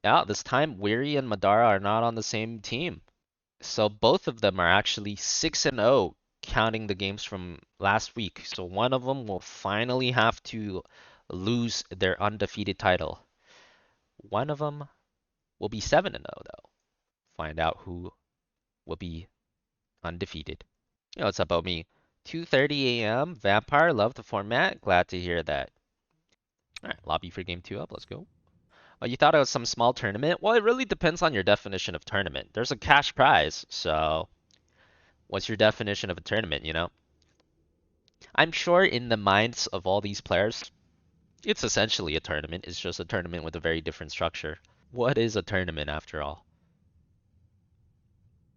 Yeah, this time Weary and Madara are not on the same team. So both of them are actually 6-0, counting the games from last week. So one of them will finally have to lose their undefeated title. One of them will be 7-0 though. Find out who will be undefeated. You know, it's about me. 2:30 a.m. Vampire, love the format. Glad to hear that. All right, lobby for game 2 up. Let's go. Oh, you thought it was some small tournament? Well, it really depends on your definition of tournament. There's a cash prize, so what's your definition of a tournament, you know? I'm sure in the minds of all these players, it's essentially a tournament. It's just a tournament with a very different structure. What is a tournament after all?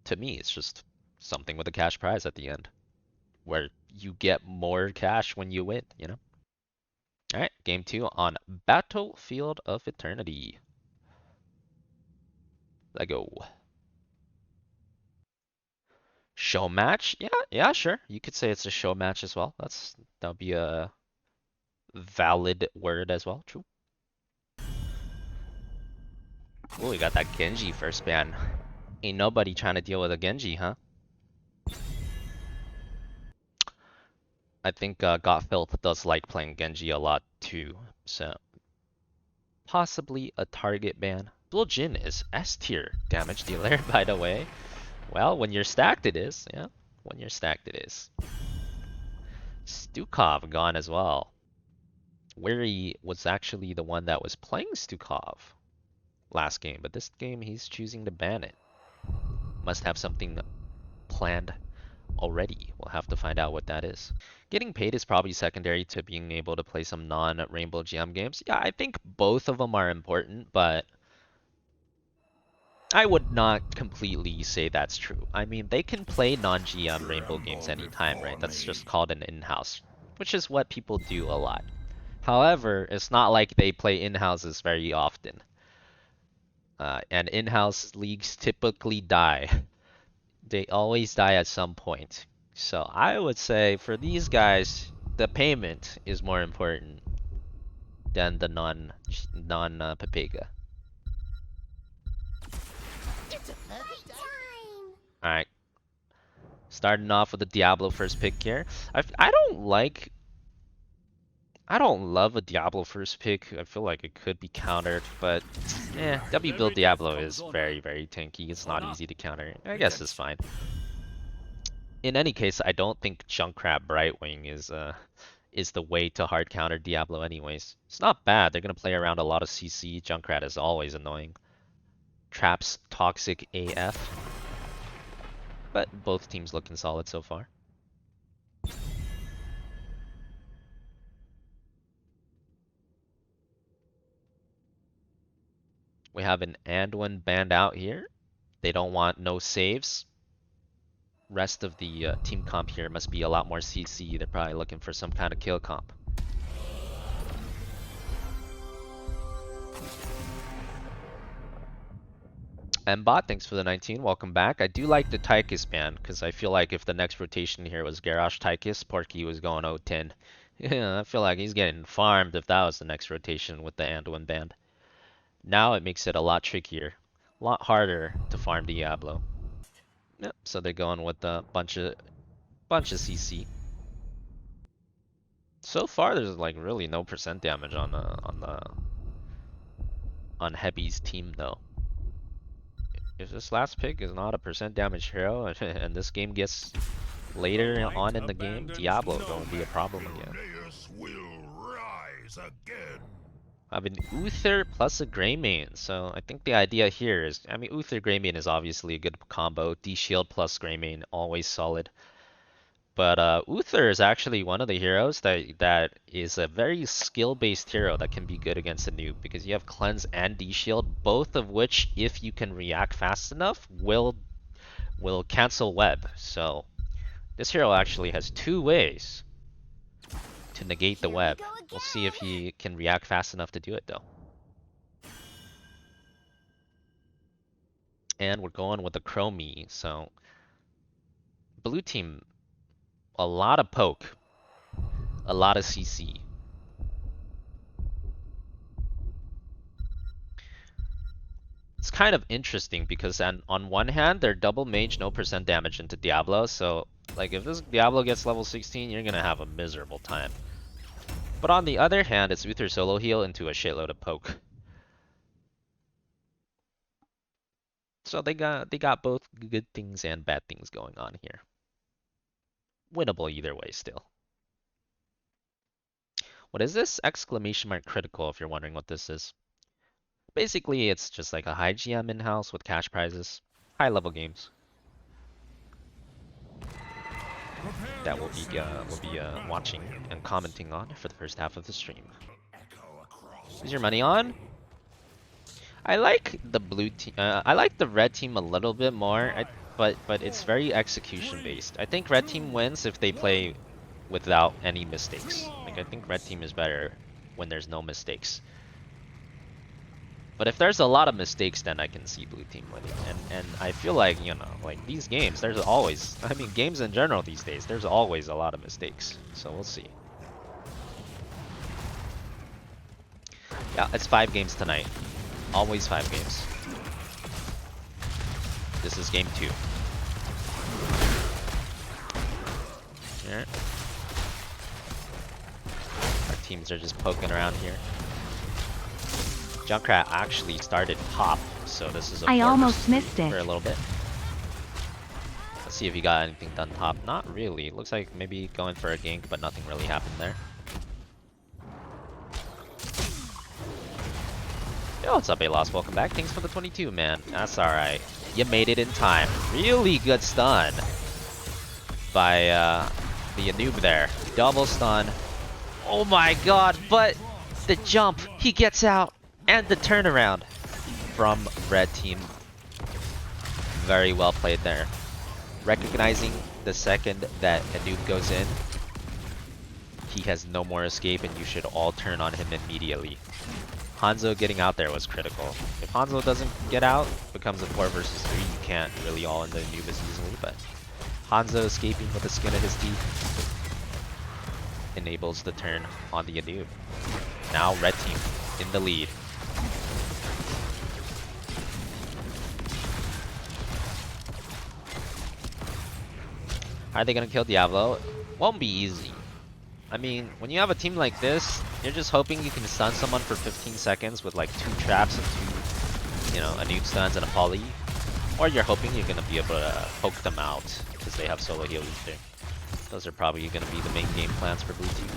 To me, it's just something with a cash prize at the end, where you get more cash when you win, you know? All right, game 2 on Battlefield of Eternity. Let go. Show match? Yeah, sure. You could say it's a show match as well. That'll be a valid word as well. True. Oh, we got that Genji first ban. Ain't nobody trying to deal with a Genji, huh? I think Gotfilth does like playing Genji a lot too, so possibly a target ban. Blue Jin is S tier damage dealer, by the way. Well, when you're stacked, it is. Yeah, when you're stacked, it is. Stukov gone as well. Weary was actually the one that was playing Stukov last game, but this game he's choosing to ban it. Must have something planned already. We'll have to find out what that is. Getting paid is probably secondary to being able to play some non-Rainbow GM games. Yeah, I think both of them are important, but I would not completely say that's true. I mean, they can play non-GM Rainbow games anytime, right? That's just called an in-house, which is what people do a lot. However, it's not like they play in-houses very often. And in-house leagues typically die. They always die at some point. So I would say for these guys, the payment is more important than the non Pepega. All right, starting off with the Diablo first pick here. I don't love a Diablo first pick. I feel like it could be countered, but W build Diablo is very, very tanky. It's not easy to counter. I guess it's fine. In any case, I don't think Junkrat Brightwing is the way to hard counter Diablo anyways. It's not bad. They're gonna play around a lot of CC. Junkrat is always annoying. Traps toxic AF. But both teams looking solid so far. We have an Anduin banned out here. They don't want no saves. Rest of the team comp here must be a lot more CC. They're probably looking for some kind of kill comp. Mbot, thanks for the 19. Welcome back. I do like the Tychus ban because I feel like if the next rotation here was Garrosh Tychus, Porky was going 0-10. Yeah, I feel like he's getting farmed if that was the next rotation with the Anduin ban. Now it makes it a lot trickier, a lot harder to farm Diablo. Yep, so they're going with a bunch of CC. So far, there's like really no percent damage on Heavy's team though. If this last pick is not a percent damage hero, and this game gets later on in the game, Diablo is going to be a problem again. I have an Uther plus a Greymane, so I think the idea here is, I mean, Uther Greymane is obviously a good combo. D-Shield plus Greymane, always solid. But Uther is actually one of the heroes that is a very skill-based hero that can be good against a noob because you have Cleanse and D-Shield, both of which, if you can react fast enough, will cancel web. So this hero actually has two ways to negate the web. We'll see if he can react fast enough to do it though. And we're going with the Chromie, so blue team, a lot of poke, a lot of CC. kind of interesting because on one hand, they're double mage, no percent damage into Diablo. So, like, if this Diablo gets level 16, you're gonna have a miserable time. But on the other hand, it's Uther solo heal into a shitload of poke. So they got both good things and bad things going on here. Winnable either way still. What is this? Exclamation mark critical if you're wondering what this is. Basically, it's just like a high GM in-house with cash prizes. High level games. That we'll be watching and commenting on for the first half of the stream. Is your money on? I like the blue team. I like the red team a little bit more, but it's very execution based. I think red team wins if they play without any mistakes. Like, I think red team is better when there's no mistakes. But if there's a lot of mistakes, then I can see blue team winning. And I feel like, you know, like these games, there's always, I mean, games in general these days, there's always a lot of mistakes. So we'll see. Yeah, it's 5 games tonight. Always 5 games. This is game 2. Alright. Our teams are just poking around here. Junkrat actually started pop, so this is a I almost missed it for a little bit. Let's see if he got anything done top. Not really. Looks like maybe going for a gank, but nothing really happened there. Yo, what's up, A-Loss? Welcome back. Thanks for the 22, man. That's alright. You made it in time. Really good stun by the noob there. Double stun. Oh my god, but the jump, he gets out, and the turnaround from red team. Very well played there. Recognizing the second that a noob goes in, he has no more escape and you should all turn on him immediately. Hanzo getting out there was critical. If Hanzo doesn't get out, it becomes a 4 versus 3. You can't really all in the Anubis easily, but Hanzo escaping with the skin of his teeth enables the turn on the Anub. Now red team in the lead. Are they gonna kill Diablo? Won't be easy. I mean, when you have a team like this, you're just hoping you can stun someone for 15 seconds with like 2 traps and 2, you know, a nuke stuns and a poly. Or you're hoping you're gonna be able to poke them out because they have solo healers there. Those are probably gonna be the main game plans for blue team.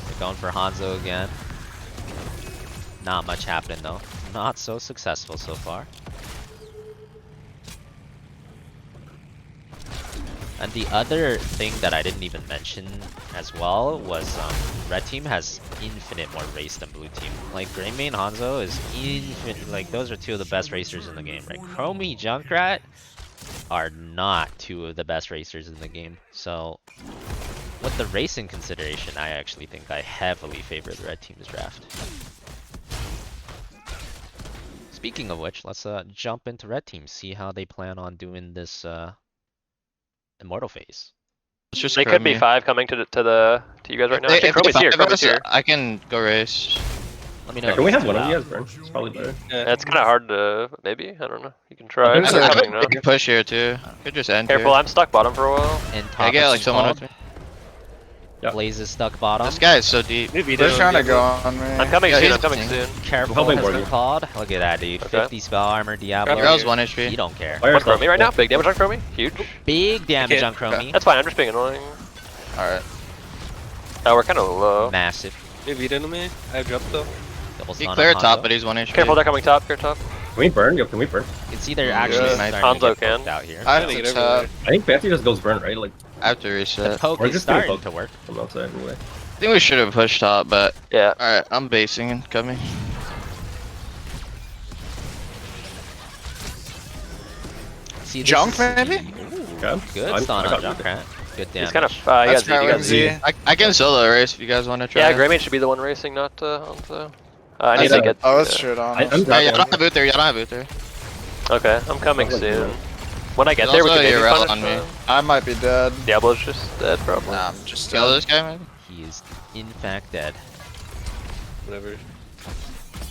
They're going for Hanzo again. Not much happening though. Not so successful so far. And the other thing that I didn't even mention as well was red team has infinite more race than blue team. Like Grey Main Hanzo is infinite. Like those are 2 of the best racers in the game, right? Chromie Junkrat are not 2 of the best racers in the game. So with the racing consideration, I actually think I heavily favor the red team's draft. Speaking of which, let's jump into red team, see how they plan on doing this Immortal phase. They could be 5 coming to you guys right now. Actually, Chromie's here. Chromie's here. I can go race. Let me know. Can we have one of you guys burn? It's probably better. Yeah, it's kind of hard to maybe. I don't know. You can try. I can push here too. Could just end. Careful, here. I'm stuck bottom for a while. And top I get like someone with me. Yep. Blaze is stuck bottom. This guy is so deep. They're trying to go on me. I'm coming soon. I'm coming soon. Careful Helping has been Morgan. called. Look at that, dude. Okay. 50 spell armor, Diablo. Girl's 1 You HP. don't care. Fire What's yourself. Chromie right now? Big damage on Chromie? Huge. Big damage Okay. on Chromie. That's fine. I'm just being annoying. Alright. Oh, we're kind of low. Massive. Hey, beat into me. I dropped though. Double He stun cleared on top, Hanzo. but he's 1 HP. Careful, they're coming top. Clear top. Can we burn? Yo, can we burn? It's either actually Yeah. starting Hanzo to get can. poked out here. I I have think to it tap. everywhere. I think Fancy just goes burn, right? Like, I have to The reset. poke We're is just gonna starting poke. to work. from outside anyway. I think we should have pushed top, but Yeah. alright, I'm basing and coming. See, this Junk, is- maybe? Okay. Good I'm- stun I on got Junkrat. Good damage. He's kind of. You That's guys, you guys. Z. I can solo race if you guys want to try. Yeah, Grey Mage should be the one racing, not Hanzo. I need I to get. Oh, that's shit on. I'm us. Yeah, dropping. y'all don't have boot there. Y'all don't have boot there. Okay, I'm coming Probably soon. not. When I get There's there, we also can maybe a rel punish on me. them. I might be dead. Diablo's just dead, probably. Nah, I'm just Kill dead. this guy maybe. he is in fact dead. Whatever.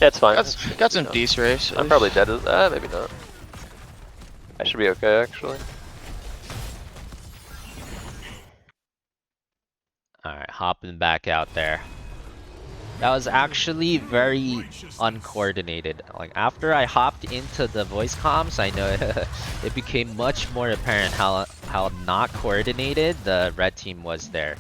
Yeah, it's fine. Got some decent race. I'm probably dead. Maybe not. I should be okay, actually. Alright, hopping back out there. That was actually very uncoordinated. Like, after I hopped into the voice comms, I know it became much more apparent how not coordinated the red team was there.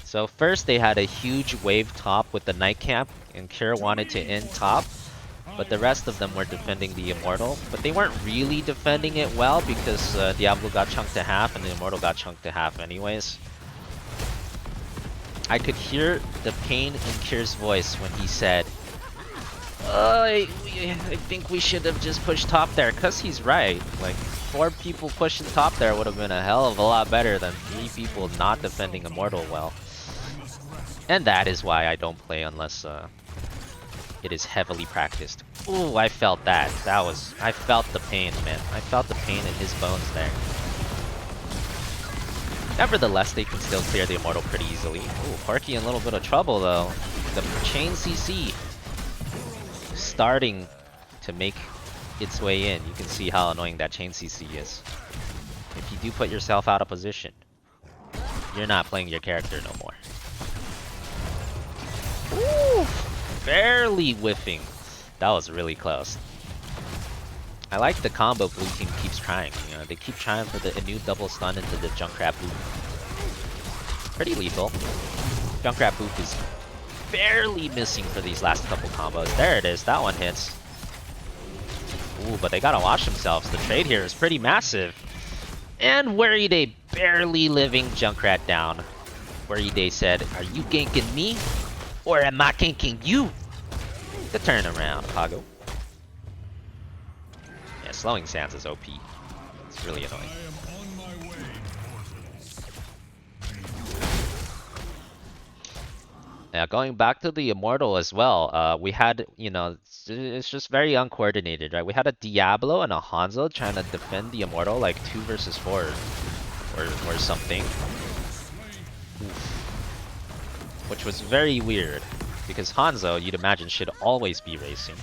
So first they had a huge wave top with the night camp, and Kira wanted to end top, but the rest of them were defending the Immortal. But they weren't really defending it well because Diablo got chunked to half and the Immortal got chunked to half anyways. I could hear the pain in Kira's voice when he said, I think we should have just pushed top there, cause he's right. Like, 4 people pushing top there would have been a hell of a lot better than 3 people not defending Immortal well. And that is why I don't play unless it is heavily practiced. Ooh, I felt that. I felt the pain, man. I felt the pain in his bones there. Nevertheless, they can still clear the Immortal pretty easily. Ooh, Porky in a little bit of trouble though. The chain CC starting to make its way in. You can see how annoying that chain CC is. If you do put yourself out of position, you're not playing your character no more. Ooh, barely whiffing. That was really close. I like the combo blue team keeps trying. You know, they keep trying for a new double stun into the Junkrat boot. Pretty lethal. Junkrat boot is barely missing for these last couple combos. There it is. That one hits. Ooh, but they gotta watch themselves. The trade here is pretty massive. And Wearyday barely living Junkrat down. Wearyday said, "Are you ganking me? Or am I ganking you?" The turnaround, Pago. Yeah, slowing Sans is OP. It's really annoying. Yeah, going back to the Immortal as well, we had, you know, it's just very uncoordinated, right? We had a Diablo and a Hanzo trying to defend the Immortal like 2 versus 4 or something. Oof. Which was very weird, because Hanzo, you'd imagine, should always be racing.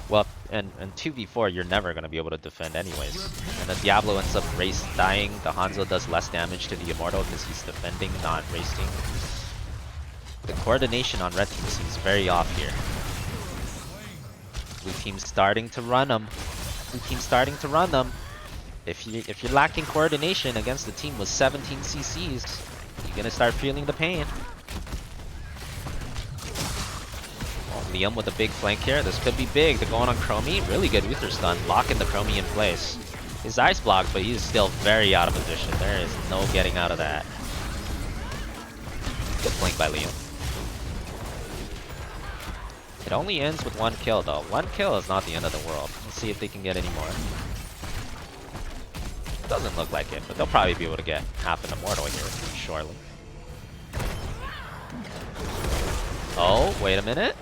Well, and 2v4, you're never going to be able to defend anyways. And the Diablo ends up dying, the Hanzo does less damage to the Immortal because he's defending, not racing. The coordination on red team seems very off here. Blue team's starting to run them. Blue team's starting to run them. If you're lacking coordination against a team with 17 CCs, you're gonna start feeling the pain. Oh, Liam with a big flank here. This could be big. They're going on Chromie. Really good Uther stun, locking the Chromie in place. His ice blocked, but he's still very out of position. There is no getting out of that. Good flank by Liam. It only ends with 1 kill though. 1 kill is not the end of the world. Let's see if they can get any more. Doesn't look like it, but they'll probably be able to get half an Immortal here, surely. Oh, wait a minute.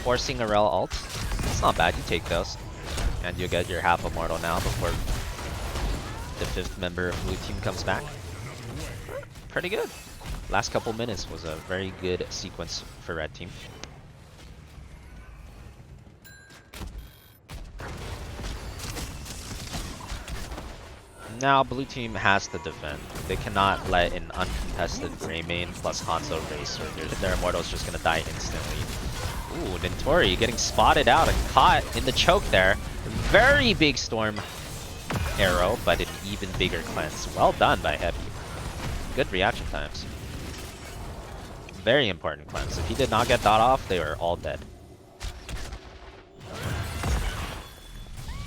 Forcing a rel ult. It's not bad, you take those. And you get your half Immortal now before the 5th member of blue team comes back. Pretty good. Last couple minutes was a very good sequence for red team. Now blue team has to defend. They cannot let an uncontested Grey main plus Hanzo race, or their Immortal's just gonna die instantly. Ooh, Nintori getting spotted out and caught in the choke there. Very big storm arrow, but an even bigger cleanse. Well done by Heavy. Good reaction times. Very important cleanse. If he did not get that off, they were all dead.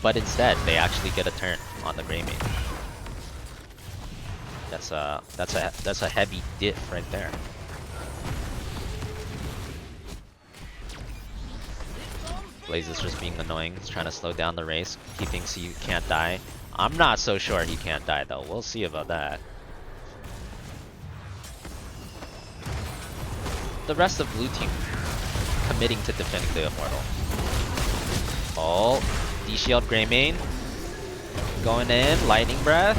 But instead, they actually get a turn on the Grey main. That's a heavy diff right there. Blaze is just being annoying. He's trying to slow down the race. He thinks he can't die. I'm not so sure he can't die though. We'll see about that. The rest of blue team committing to defending the Immortal. Oh, D-Shield Grey main. Going in, Lightning Breath.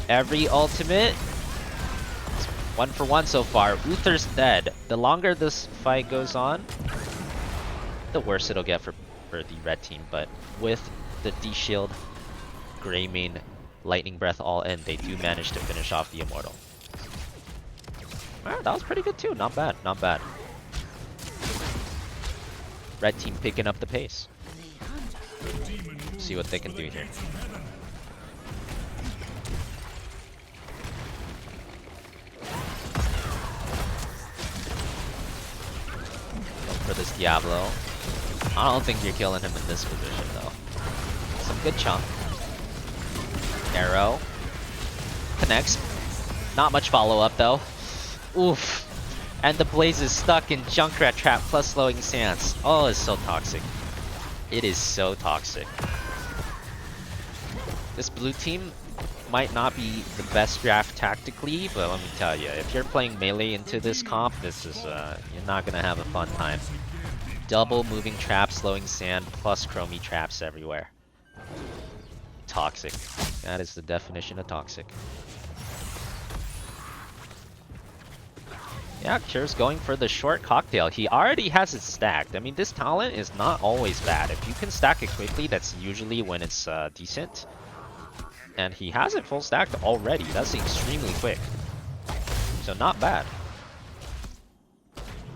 Every ultimate. 1 for 1 so far. Uther's dead. The longer this fight goes on, the worse it'll get for the red team. But with the D-Shield, Grey Main, Lightning Breath all in, they do manage to finish off the Immortal. Alright, that was pretty good too. Not bad, not bad. Red team picking up the pace. See what they can do here. For this Diablo. I don't think you're killing him in this position though. Some good chunk. Arrow. Connects. Not much follow up though. Oof. And the Blaze is stuck in Junkrat Trap plus slowing stance. Oh, it's so toxic. It is so toxic. This blue team might not be the best draft tactically, but let me tell you, if you're playing melee into this comp, this is you're not gonna have a fun time. Double moving traps, slowing sand, plus chromie traps everywhere. Toxic. That is the definition of toxic. Yeah, Cure's going for the short cocktail. He already has it stacked. I mean, this talent is not always bad. If you can stack it quickly, that's usually when it's decent. And he has it full stacked already. That's extremely quick. So not bad.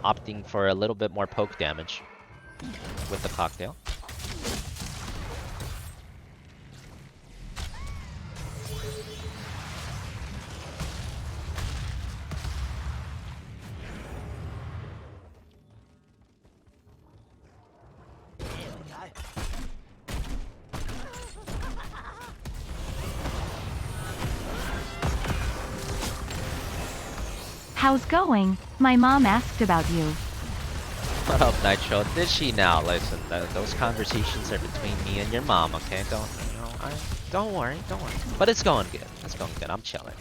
Opting for a little bit more poke damage with the cocktail. How's going? My mom asked about you. What up, Nitro? Did she now? Listen, those conversations are between me and your mom, okay? Don't worry, don't worry. But it's going good. It's going good. I'm chilling.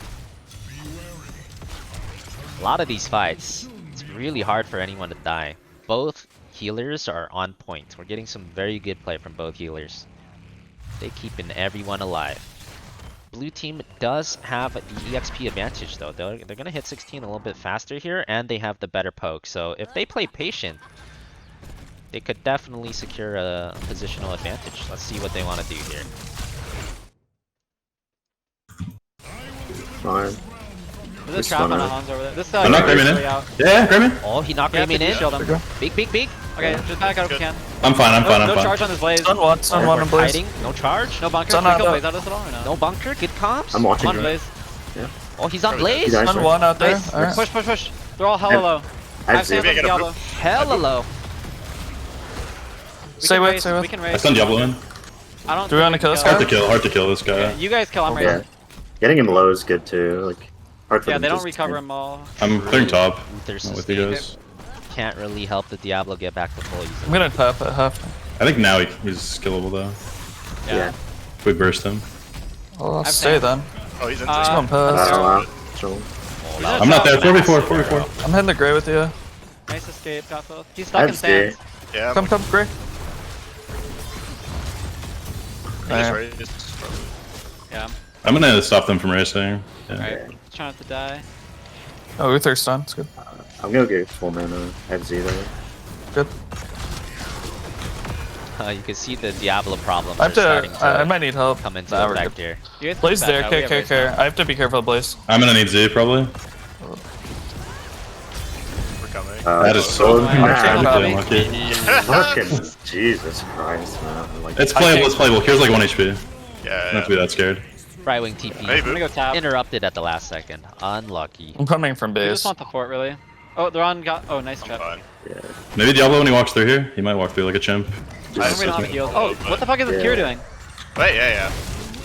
A lot of these fights, it's really hard for anyone to die. Both healers are on point. We're getting some very good play from both healers. They keeping everyone alive. Blue team does have the EXP advantage though. They're gonna hit 16 a little bit faster here, and they have the better poke. So if they play patient, they could definitely secure a positional advantage. Let's see what they want to do here. Fine. There's a trap on the Hans over there. This I'm not Grayman in. Yeah, Grayman. Oh, he knocked Grayman in. Shield him. Big. Okay, just back out if you can. I'm fine. No charge on this Blaze. Stun one on Blaze. Hiding. No charge. No bunker. Stun Can we out kill though. Blaze out of this at all or no? No bunker. Good comps. I'm watching. On Blaze. Yeah. Oh, he's on Blaze. Nice. Stun one out there. Nice. Alright. Push. They're all hella low. I I have have zero. Sands on Diablo. Hella low. Stay with. We can raise. I stunned Diablo in. I don't Do we wanna kill this guy? Hard to kill this guy. Yeah, you guys kill, I'm Yeah. raising. Getting him low is good too. Like hard for Yeah, them they don't to recover them all. I'm clearing top. There's With you guys. Can't really help the Diablo get back to full I'm easily. gonna tap at half. I think now he's killable though. Yeah. If we burst him. I'll I've stay tapped. then. Oh, he's in Just one pass. Wow. So, I'm not there. 4v4. I'm hitting the Grey with you. Nice escape, got both. He's I stuck in have zero. sands. Yeah, Come, Grey. Right. Yeah, I'm gonna stop them from racing. Yeah. alright. Trying not to die. Oh, Uther's stun. It's good. I'm gonna get full mana. I have zero. Good. You can see the Diablo problems I are have starting to. to I might need help. come into Nah, we're effect good. here. You guys Blaze push there. back out, we have raise Care. now. I have to be careful of Blaze. I'm gonna need Z probably. We're coming. That is so Understand incredibly that. unlucky. Fucking Jesus Christ, man. Like, It's playable. Here's like 1 HP. Not Yeah. to be that scared. Right wing TP. Hey, I'm gonna go tap. Interrupted at the last second. Unlucky. I'm coming from We base. just want the fort, really. Oh, they're on. Oh, nice trap. Fine. yeah. Maybe Diablo when he walks through here, he might walk through like a chimp. I don't have heals. Oh, what the fuck is this Yeah. Cure doing? Wait, yeah.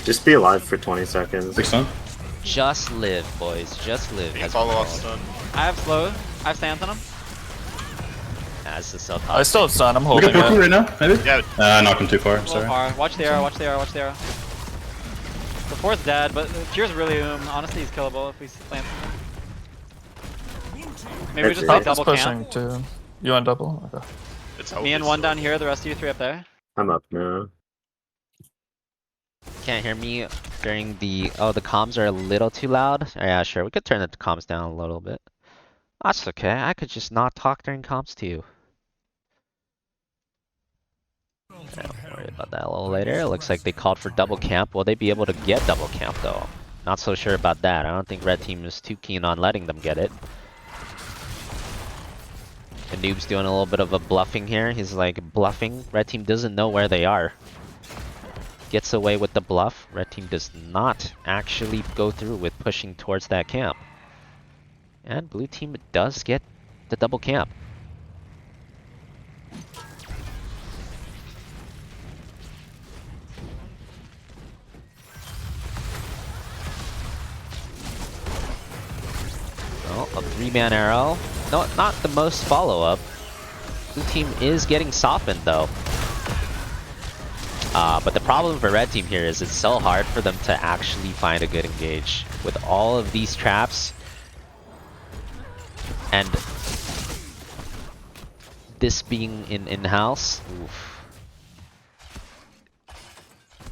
Just be alive for 20 seconds. 6 stun. Just live, boys. Just live. You can Has follow been off called. stun. I have slow. I have sands on him. As the self I still have stun. I'm Look at holding Poku it. right now, maybe? Yeah. Knocked him too far, A little sorry. far. Watch the arrow. The fort's dead, but the Cure's really honestly he's killable if we plant him. Maybe we just play That's Top double is camp. pushing too. You on double? Okay. It's Me and hopeless. one down here, the rest of you three up there. I'm up now. Can't hear me during the... Oh, the comms are a little too loud? Yeah, sure. We could turn the comms down a little bit. That's okay. I could just not talk during comms too. Yeah, don't worry about that a little later. It looks like they called for double camp. Will they be able to get double camp though? Not so sure about that. I don't think red team is too keen on letting them get it. The noob's doing a little bit of a bluffing here. He's like bluffing. Red team doesn't know where they are. Gets away with the bluff. Red team does not actually go through with pushing towards that camp. And blue team does get the double camp. Oh, a 3-man arrow. No, not the most follow-up. Blue team is getting softened though. But the problem for red team here is it's so hard for them to actually find a good engage. With all of these traps, and this being in-house,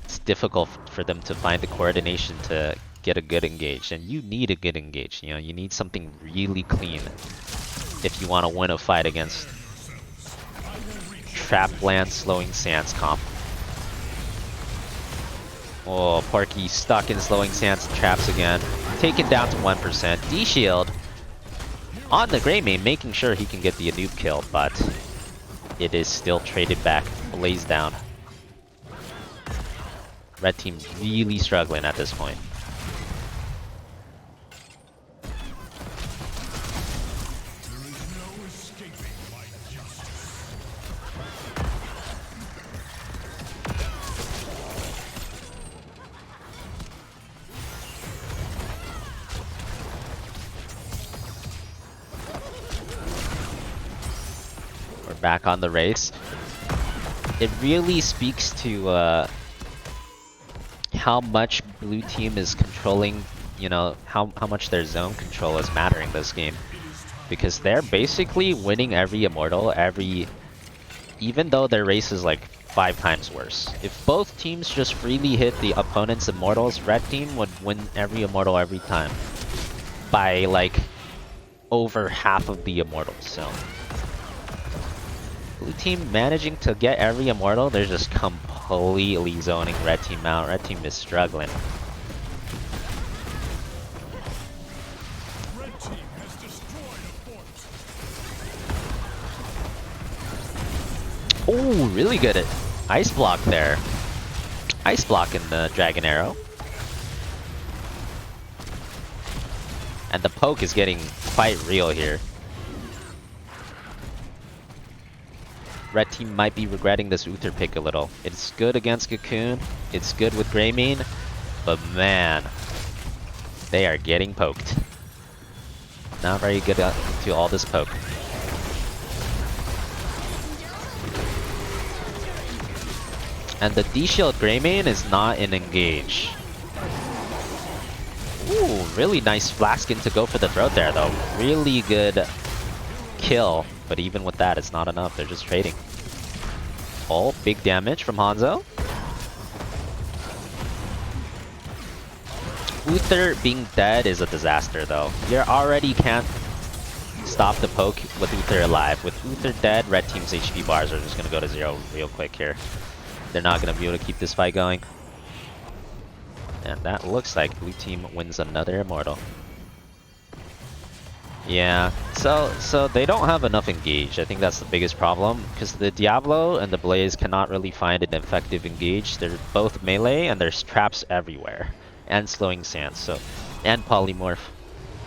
it's difficult for them to find the coordination to get a good engage. And you need a good engage, you know, you need something really clean if you want to win a fight against Trap Land Slowing Sands comp. Oh, Porky stuck in Slowing Sands and traps again. Taken down to 1%. D-Shield on the Grey main, making sure he can get the noob kill, but it is still traded back. Blaze down. Red team really struggling at this point. Back on the race. It really speaks to how much blue team is controlling, you know, how much their zone control is mattering this game. Because they're basically winning every immortal, even though their race is like 5 times worse. If both teams just freely hit the opponent's immortals, red team would win every immortal every time. By like over half of the immortals, so. Blue team managing to get every immortal, they're just completely zoning red team out. Red team is struggling. Oh, really good at ice block there. Ice block in the dragon arrow. And the poke is getting quite real here. Red team might be regretting this Uther pick a little. It's good against Cocoon, it's good with Greymane, but man, they are getting poked. Not very good into all this poke. And the D-Shield Greymane is not in engage. Ooh, really nice Flaskin to go for the throat there though. Really good kill. But even with that, it's not enough. They're just trading. Oh, big damage from Hanzo. Uther being dead is a disaster, though. You already can't stop the poke with Uther alive. With Uther dead, red team's HP bars are just going to go to 0 real quick here. They're not going to be able to keep this fight going. And that looks like blue team wins another immortal. Yeah, so they don't have enough engage. I think that's the biggest problem, because the Diablo and the Blaze cannot really find an effective engage. They're both melee and there's traps everywhere, and Slowing Sands, so, and Polymorph,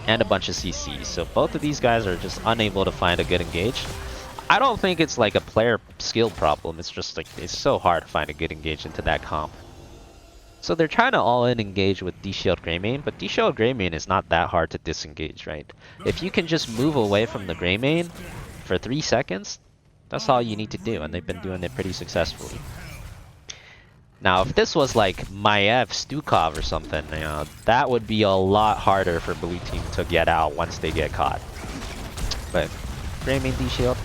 and a bunch of CC. So both of these guys are just unable to find a good engage. I don't think it's like a player skill problem. It's just like it's so hard to find a good engage into that comp. So they're trying to all-in engage with D-Shield Greymane, but D-Shield Greymane is not that hard to disengage, right? If you can just move away from the Greymane for 3 seconds, that's all you need to do, and they've been doing it pretty successfully. Now, if this was like Maiev, Stukov or something, you know, that would be a lot harder for blue team to get out once they get caught. But Greymane D-Shield,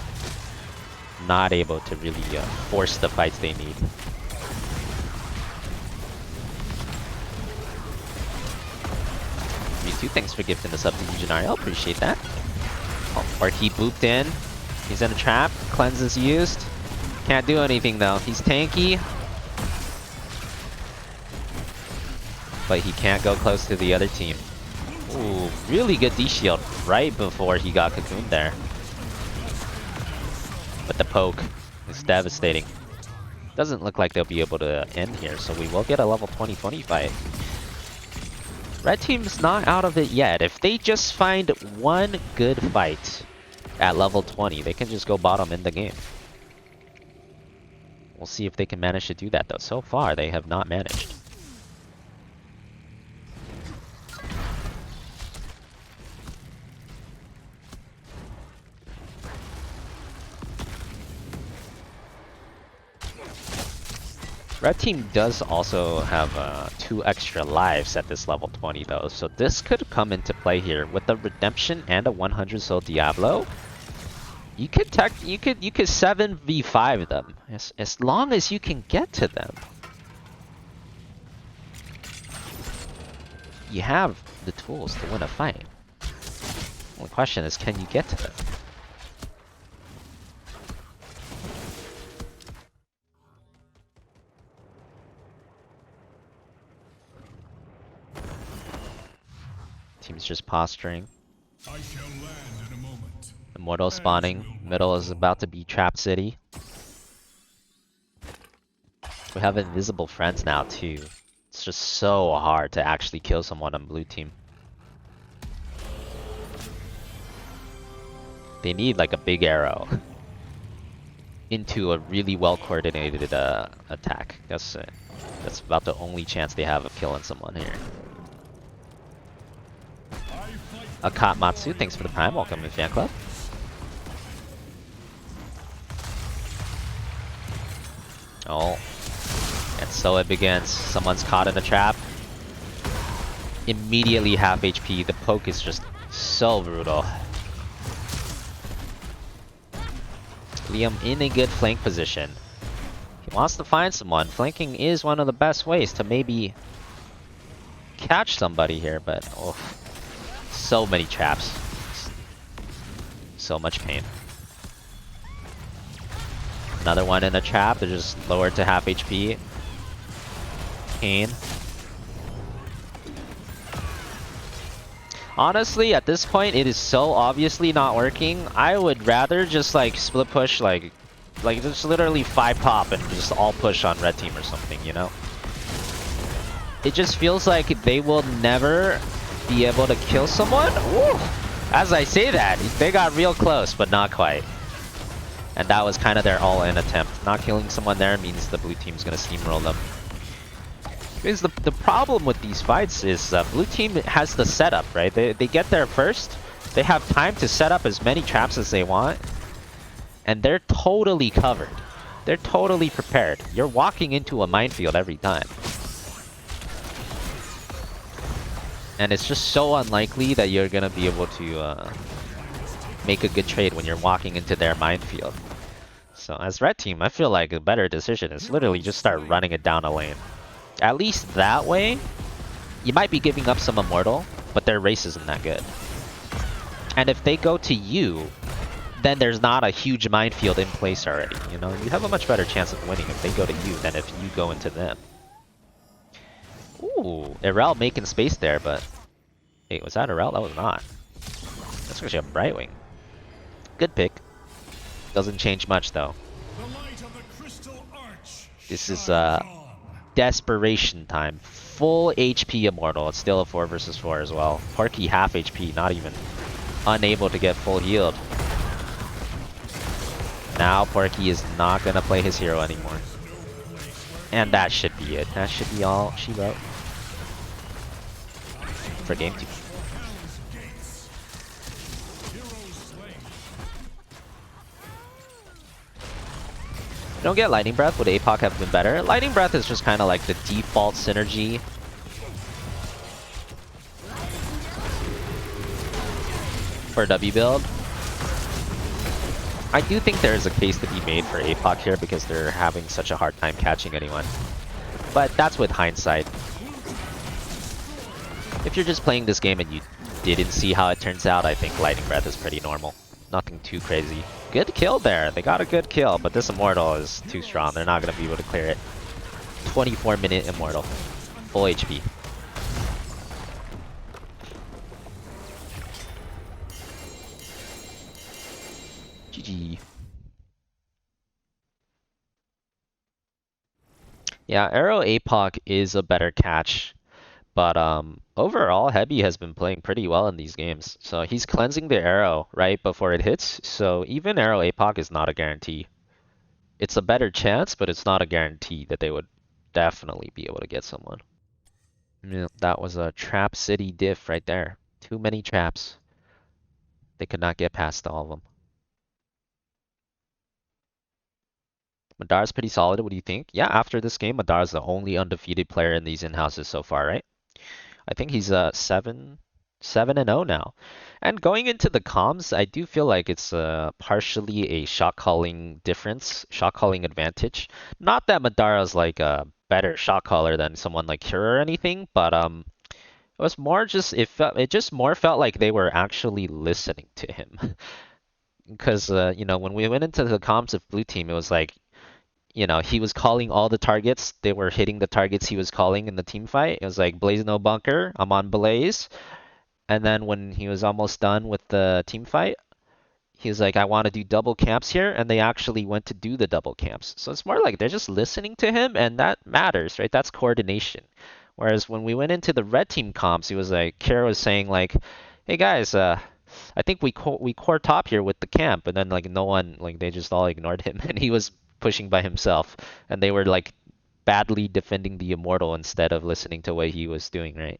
not able to really force the fights they need. 22, thanks for gifting us up to Eugenario. Appreciate that. Oh, Porky booped in. He's in a trap. Cleanse is used. Can't do anything though. He's tanky. But he can't go close to the other team. Ooh, really good D-shield right before he got cocooned there. But the poke is devastating. Doesn't look like they'll be able to end here, so we will get a level 20-20 fight. Red team's not out of it yet. If they just find one good fight at level 20, they can just go bottom in the game. We'll see if they can manage to do that though. So far, they have not managed. Red team does also have 2 extra lives at this level 20 though, so this could come into play here with a redemption and a 100 soul Diablo. You could 7v5 them as long as you can get to them. You have the tools to win a fight. The only question is, can you get to them? Team's just posturing. Immortal spawning. Middle is about to be Trap City. We have invisible friends now too. It's just so hard to actually kill someone on blue team. They need like a big arrow into a really well coordinated attack. That's about the only chance they have of killing someone here. Akatmatsu, thanks for the prime. Welcome to Fan Club. Oh, and so it begins. Someone's caught in a trap. Immediately half HP. The poke is just so brutal. Liam in a good flank position. He wants to find someone. Flanking is one of the best ways to maybe catch somebody here, but oh. So many traps. So much pain. Another one in a trap. They're just lowered to half HP. Pain. Honestly, at this point, it is so obviously not working. I would rather just like split push, like just literally 5 top and just all push on red team or something, you know? It just feels like they will never be able to kill someone. Woo! As I say that, they got real close, but not quite. And that was kind of their all-in attempt. Not killing someone there means the blue team's gonna steamroll them. Because the problem with these fights is blue team has the setup, right? They get there first. They have time to set up as many traps as they want. And they're totally covered. They're totally prepared. You're walking into a minefield every time. And it's just so unlikely that you're gonna be able to make a good trade when you're walking into their minefield. So as red team, I feel like a better decision is literally just start running it down a lane. At least that way, you might be giving up some immortal, but their race isn't that good. And if they go to you, then there's not a huge minefield in place already. You know, you have a much better chance of winning if they go to you than if you go into them. Ooh, Irel making space there, but... Wait, was that Irel? That was not. That's actually a Brightwing. Good pick. Doesn't change much, though. This is, desperation time. Full HP Immortal. It's still a 4 versus 4 as well. Porky half HP, not even unable to get full healed. Now Porky is not gonna play his hero anymore. And that should be it. That should be all she wrote for game 2. Don't get Lightning Breath. Would APOC have been better? Lightning Breath is just kind of like the default synergy. For W build. I do think there is a case to be made for APOC here because they're having such a hard time catching anyone. But that's with hindsight. If you're just playing this game and you didn't see how it turns out, I think Lightning Breath is pretty normal. Nothing too crazy. Good kill there. They got a good kill, but this Immortal is too strong. They're not going to be able to clear it. 24-minute Immortal. Full HP. GG. Yeah, Arrow APOC is a better catch. But overall, Heavy has been playing pretty well in these games. So he's cleansing the arrow right before it hits. So even Arrow APOC is not a guarantee. It's a better chance, but it's not a guarantee that they would definitely be able to get someone. Yeah, that was a Trap City diff right there. Too many traps. They could not get past all of them. Madara's pretty solid. What do you think? Yeah, after this game, Madara's the only undefeated player in these in-houses so far, right? I think he's 7-0 now. And going into the comms, I do feel like it's partially a shot calling difference, shot calling advantage. Not that Madara's like a better shot caller than someone like Kira or anything, but it was more just it just more felt like they were actually listening to him. Because you know, when we went into the comms of Blue Team, it was like, you know, he was calling all the targets. They were hitting the targets he was calling in the team fight. It was like Blaze no bunker. I'm on Blaze. And then when he was almost done with the team fight, he was like, I want to do double camps here. And they actually went to do the double camps. So it's more like they're just listening to him, and that matters, right? That's coordination. Whereas when we went into the red team comps, he was like, Kara was saying like, hey guys, I think we core top here with the camp. And then like no one, like they just all ignored him, and he was pushing by himself, and they were like badly defending the Immortal instead of listening to what he was doing, right?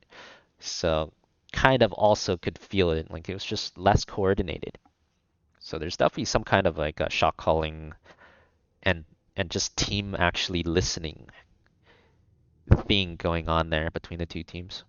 So kind of also could feel it, like it was just less coordinated. So there's definitely some kind of like a shot calling and just team actually listening thing going on there between the two teams.